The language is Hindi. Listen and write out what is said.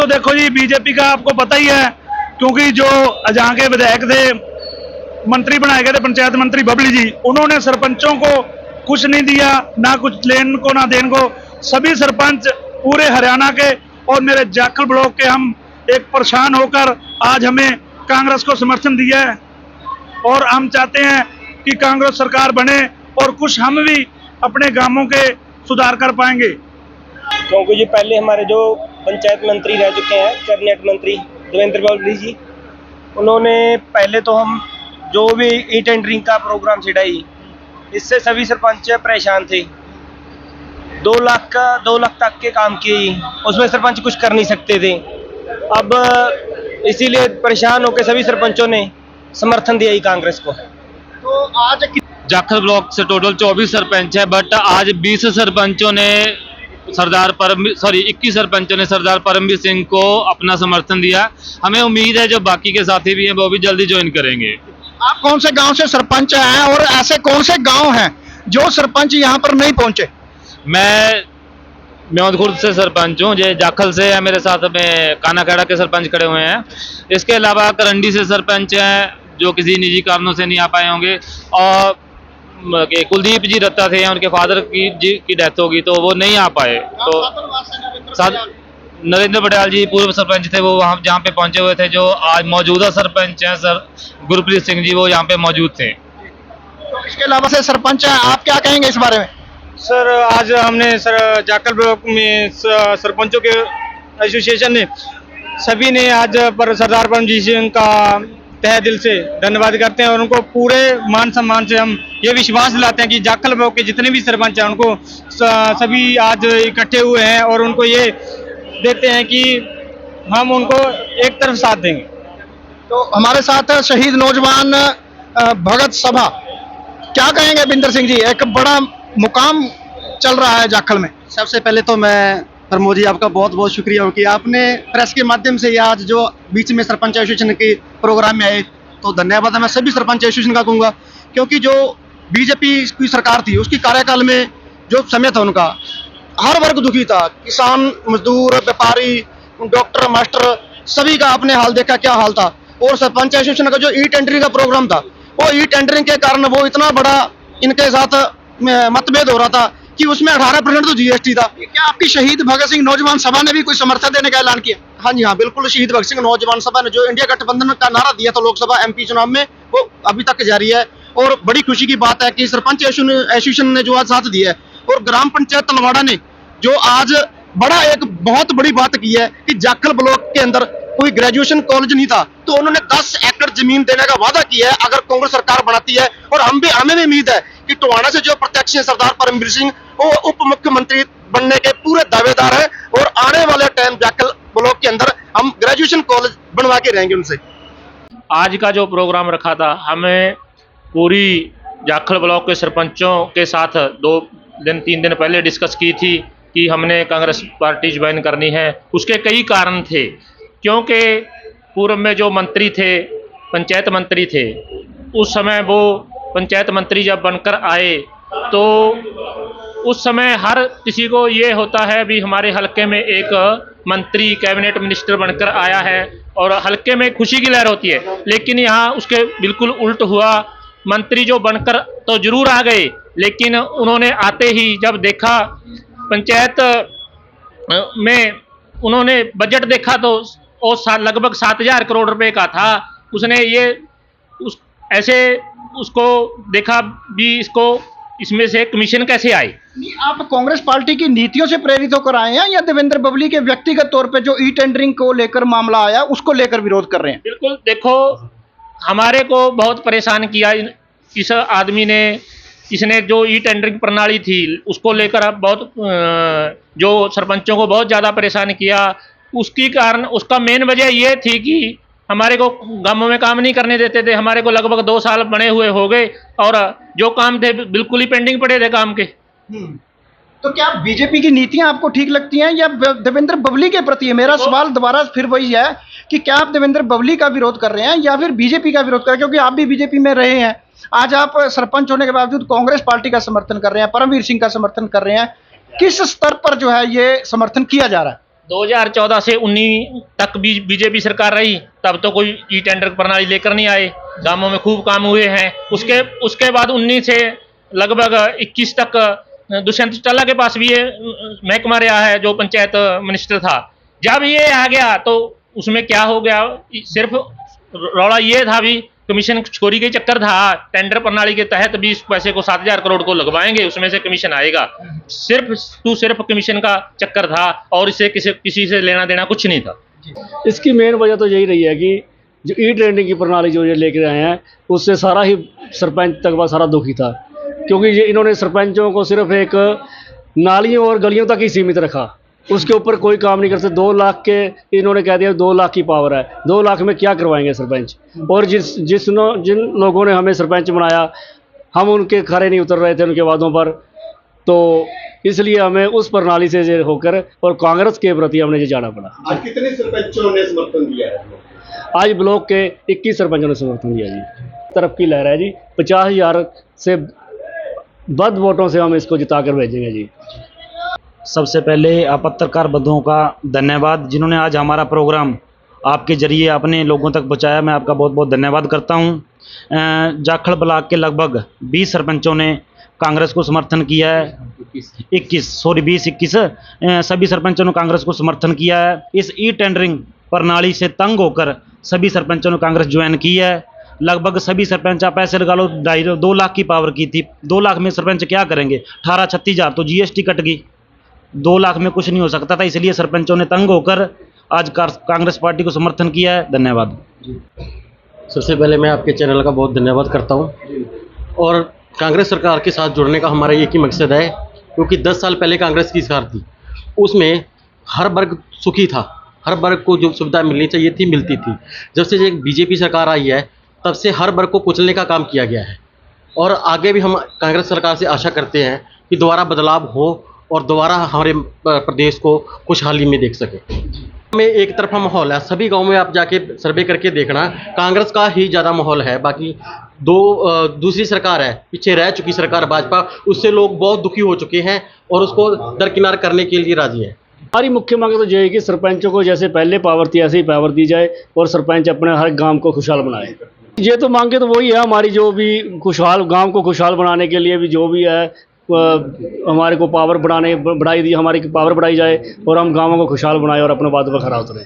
तो देखो जी, बीजेपी का आपको पता ही है, क्योंकि जो जहाँ के विधायक थे, मंत्री बनाए गए थे पंचायत मंत्री बबली जी, उन्होंने सरपंचों को कुछ नहीं दिया, ना कुछ लेन को ना देन को। सभी सरपंच पूरे हरियाणा के और मेरे जाखल ब्लॉक के हम एक परेशान होकर आज हमें कांग्रेस को समर्थन दिया है और हम चाहते हैं कि कांग्रेस सरकार बने और कुछ हम भी अपने गांवों के सुधार कर पाएंगे। क्योंकि जी पहले हमारे जो पंचायत मंत्री रह चुके हैं, कैबिनेट मंत्री देवेंद्र बबली जी, उन्होंने पहले तो हम जो भी ई टेंडरिंग का प्रोग्राम छिड़ाई, इससे सभी सरपंच परेशान थे। 2 लाख तक के काम किए, उसमें सरपंच कुछ कर नहीं सकते थे। अब इसीलिए परेशान होकर सभी सरपंचों ने समर्थन दिया ही कांग्रेस को। तो आज जाखल ब्लॉक से टोटल 24 सरपंच है, बट आज 20 सरपंचों ने 21 सरपंचों ने सरदार परमवीर सिंह को अपना समर्थन दिया। हमें उम्मीद है जो बाकी के साथी भी हैं वो भी जल्दी ज्वाइन करेंगे। आप कौन से गांव से सरपंच हैं और ऐसे कौन से गांव हैं जो सरपंच यहां पर नहीं पहुंचे? मैं खुर्द से सरपंच हूँ, जो जाखल से है, मेरे साथ में कानाखेड़ा के सरपंच खड़े हुए हैं। इसके अलावा करंडी से सरपंच हैं जो किसी निजी कारणों से नहीं आ पाए होंगे, और कुलदीप जी रत्ता थे, उनके फादर की डेथ होगी तो वो नहीं आ पाए। तो साथ नरेंद्र पटेल जी पूर्व सरपंच थे, वो वहाँ जहाँ पे पहुंचे हुए थे। जो आज मौजूदा सरपंच हैं सर गुरप्रीत सिंह जी, वो यहाँ पे मौजूद थे। तो इसके अलावा से सरपंच हैं, आप क्या कहेंगे इस बारे में? सर आज हमने जाखल ब्लॉक में सरपंचों के एसोसिएशन ने सभी ने आज पर सरदार परमजीत सिंह का तहे दिल से धन्यवाद करते हैं और उनको पूरे मान सम्मान से हम ये विश्वास दिलाते हैं कि जाखल ब्लॉक के जितने भी सरपंच हैं उनको सभी आज इकट्ठे हुए हैं और उनको ये देते हैं कि हम उनको एक तरफ साथ देंगे। तो हमारे साथ शहीद नौजवान भगत सभा, क्या कहेंगे बिंदर सिंह जी? एक बड़ा मुकाम चल रहा है जाखल में। सबसे पहले तो मैं प्रमोद जी आपका बहुत बहुत शुक्रिया हो कि आपने प्रेस के माध्यम से आज जो बीच में सरपंच एसोसिएशन के प्रोग्राम में आए, तो धन्यवाद मैं सभी सरपंच एसोसिएशन का कहूँगा, क्योंकि जो बीजेपी की सरकार थी उसकी कार्यकाल में जो समय था उनका, हर वर्ग दुखी था। किसान, मजदूर, व्यापारी, डॉक्टर, मास्टर, सभी का आपने हाल देखा क्या हाल था। और सरपंच एसोसिएशन का जो ई टेंडरिंग का प्रोग्राम था, वो ई टेंडरिंग के कारण वो इतना बड़ा इनके साथ मतभेद हो रहा था कि उसमें 18% तो जीएसटी था। क्या आपकी शहीद भगत सिंह नौजवान सभा ने भी कोई समर्थन देने का ऐलान किया? हाँ जी हाँ, बिल्कुल। शहीद भगत सिंह नौजवान सभा ने जो इंडिया गठबंधन का नारा दिया था लोकसभा एमपी चुनाव में, वो अभी तक जारी है। और बड़ी खुशी की बात है कि सरपंच एसोसिएशन ने जो आज साथ दिया है, और ग्राम पंचायत तलवाड़ा ने जो आज एक बहुत बड़ी बात की है कि जाखल ब्लॉक के अंदर कोई ग्रेजुएशन कॉलेज नहीं था, तो उन्होंने 10 एकड़ जमीन देने का वादा किया है अगर कांग्रेस सरकार बनाती है। और हमें भी उम्मीद है कि टोहाना से जो प्रत्यक्ष है सरदार परमवीर सिंह, वो उप मुख्यमंत्री बनने के पूरे दावेदार है और आने वाले टाइम जाखल ब्लॉक के अंदर हम ग्रेजुएशन कॉलेज बनवा के रहेंगे उनसे। आज का जो प्रोग्राम रखा था, हमें पूरी जाखल ब्लॉक के सरपंचों के साथ 2-3 दिन पहले डिस्कस की थी कि हमने कांग्रेस पार्टी ज्वाइन करनी है। उसके कई कारण थे, क्योंकि पूर्व में जो मंत्री थे, पंचायत मंत्री थे, उस समय वो पंचायत मंत्री जब बनकर आए तो उस समय हर किसी को ये होता है भी हमारे हलके में एक मंत्री कैबिनेट मिनिस्टर बनकर आया है और हलके में खुशी की लहर होती है। लेकिन यहाँ उसके बिल्कुल उल्ट हुआ। मंत्री जो बनकर तो जरूर आ गए, लेकिन उन्होंने आते ही जब देखा पंचायत में, उन्होंने बजट देखा तो वो लगभग 7,000 करोड़ रुपए का था। उसने उसको देखा भी इसमें से कमीशन कैसे आए। आप कांग्रेस पार्टी की नीतियों से प्रेरित होकर आए हैं या देवेंद्र बबली के व्यक्तिगत तौर पे जो ई टेंडरिंग को लेकर मामला आया उसको लेकर विरोध कर रहे हैं? बिल्कुल, देखो हमारे को बहुत परेशान किया इस आदमी ने। इसने जो ई टेंडरिंग प्रणाली थी उसको लेकर बहुत जो सरपंचों को बहुत ज़्यादा परेशान किया। उसका मेन वजह ये थी कि हमारे को गांवों में काम नहीं करने देते थे। हमारे को लगभग 2 साल बने हुए हो गए और जो काम थे बिल्कुल ही पेंडिंग पड़े थे काम के। तो क्या बीजेपी की नीतियां आपको ठीक लगती हैं या देवेंद्र बबली के प्रति है? मेरा सवाल दोबारा फिर वही है कि क्या आप देवेंद्र बबली का विरोध कर रहे हैं या फिर बीजेपी का विरोध कर रहे हैं? क्योंकि आप भी बीजेपी में रहे हैं, आज आप सरपंच होने के बावजूद कांग्रेस पार्टी का समर्थन कर रहे हैं, परमवीर सिंह का समर्थन कर रहे हैं। किस स्तर पर जो है ये समर्थन किया जा रहा है? 2014 से 19 तक बीजेपी सरकार रही, तब तो कोई ई टेंडर प्रणाली लेकर नहीं आए। गांवों में खूब काम हुए हैं। उसके बाद 19 से लगभग 21 तक दुष्यंत चौटाला के पास भी ये महकमा रहा है, जो पंचायत मिनिस्टर था। जब ये आ गया तो उसमें क्या हो गया, सिर्फ रौला ये था भी कमीशन चोरी के चक्कर था। टेंडर प्रणाली के तहत 20 पैसे को 7,000 करोड़ को लगवाएंगे, उसमें से कमीशन आएगा। सिर्फ कमीशन का चक्कर था और इससे किसी से लेना देना कुछ नहीं था। इसकी मेन वजह तो यही रही है कि जो ई टेंडरिंग की प्रणाली जो ये लेकर आए हैं, उससे सारा ही सरपंच तक का सारा दुखी था, क्योंकि ये इन्होंने सरपंचों को सिर्फ एक नालियों और गलियों तक ही सीमित रखा, उसके ऊपर कोई काम नहीं करते। 2 लाख के इन्होंने कह दिया 2 लाख की पावर है, 2 लाख में क्या करवाएंगे सरपंच। और जिन लोगों ने हमें सरपंच बनाया, हम उनके खरे नहीं उतर रहे थे उनके वादों पर, तो इसलिए हमें उस प्रणाली से होकर और कांग्रेस के प्रति हमने ये जाना पड़ा। आज कितने सरपंचों ने समर्थन दिया है? आज ब्लॉक के 21 सरपंचों ने समर्थन दिया जी। तरफ की लहर है जी, 50,000 से बद वोटों से हम इसको जिता कर भेजेंगे जी। सबसे पहले पत्रकार बंधुओं का धन्यवाद, जिन्होंने आज हमारा प्रोग्राम आपके जरिए अपने लोगों तक पहुंचाया। मैं आपका बहुत बहुत धन्यवाद करता हूं। जाखड़ ब्लॉक के लगभग 20 सरपंचों ने कांग्रेस को समर्थन किया है। 20-21 सभी सरपंचों ने कांग्रेस को समर्थन किया है। इस ई टेंडरिंग प्रणाली से तंग होकर सभी सरपंचों ने कांग्रेस ज्वाइन की है। लगभग सभी सरपंच, आप ऐसे लगा लो 2 लाख की पावर की थी। 2 लाख में सरपंच क्या करेंगे? 18-36,000 तो जीएसटी कट गई। 2 लाख में कुछ नहीं हो सकता था, इसलिए सरपंचों ने तंग होकर आज कांग्रेस पार्टी को समर्थन किया है। धन्यवाद। सबसे पहले मैं आपके चैनल का बहुत धन्यवाद करता हूं। और कांग्रेस सरकार के साथ जुड़ने का हमारा एक ही मकसद है, क्योंकि 10 साल पहले कांग्रेस की सरकार थी, उसमें हर वर्ग सुखी था, हर वर्ग को जो सुविधा मिलनी चाहिए थी मिलती थी। जब से एक बीजेपी सरकार आई है, तब से हर वर्ग को कुचलने का काम किया गया है। और आगे भी हम कांग्रेस सरकार से आशा करते हैं कि दोबारा बदलाव हो और दोबारा हमारे प्रदेश को खुशहाली में देख सके। में एक तरफा माहौल है, सभी गांव में आप जाके सर्वे करके देखना, कांग्रेस का ही ज़्यादा माहौल है। बाकी दूसरी सरकार है, पीछे रह चुकी सरकार भाजपा, उससे लोग बहुत दुखी हो चुके हैं और उसको दरकिनार करने के लिए राजी है। हमारी मुख्य मांग तो ये है कि सरपंचों को जैसे पहले पावर थी ऐसे ही पावर दी जाए और सरपंच अपने हर गांव को खुशहाल बनाए। ये तो मांगे तो वही है हमारी, जो भी खुशहाल गांव को खुशहाल बनाने के लिए भी जो भी है हमारे को पावर बढ़ाई दी, हमारी पावर बढ़ाई जाए और हम गाँवों को खुशहाल बनाए और अपने बातों पर खरा उतरें।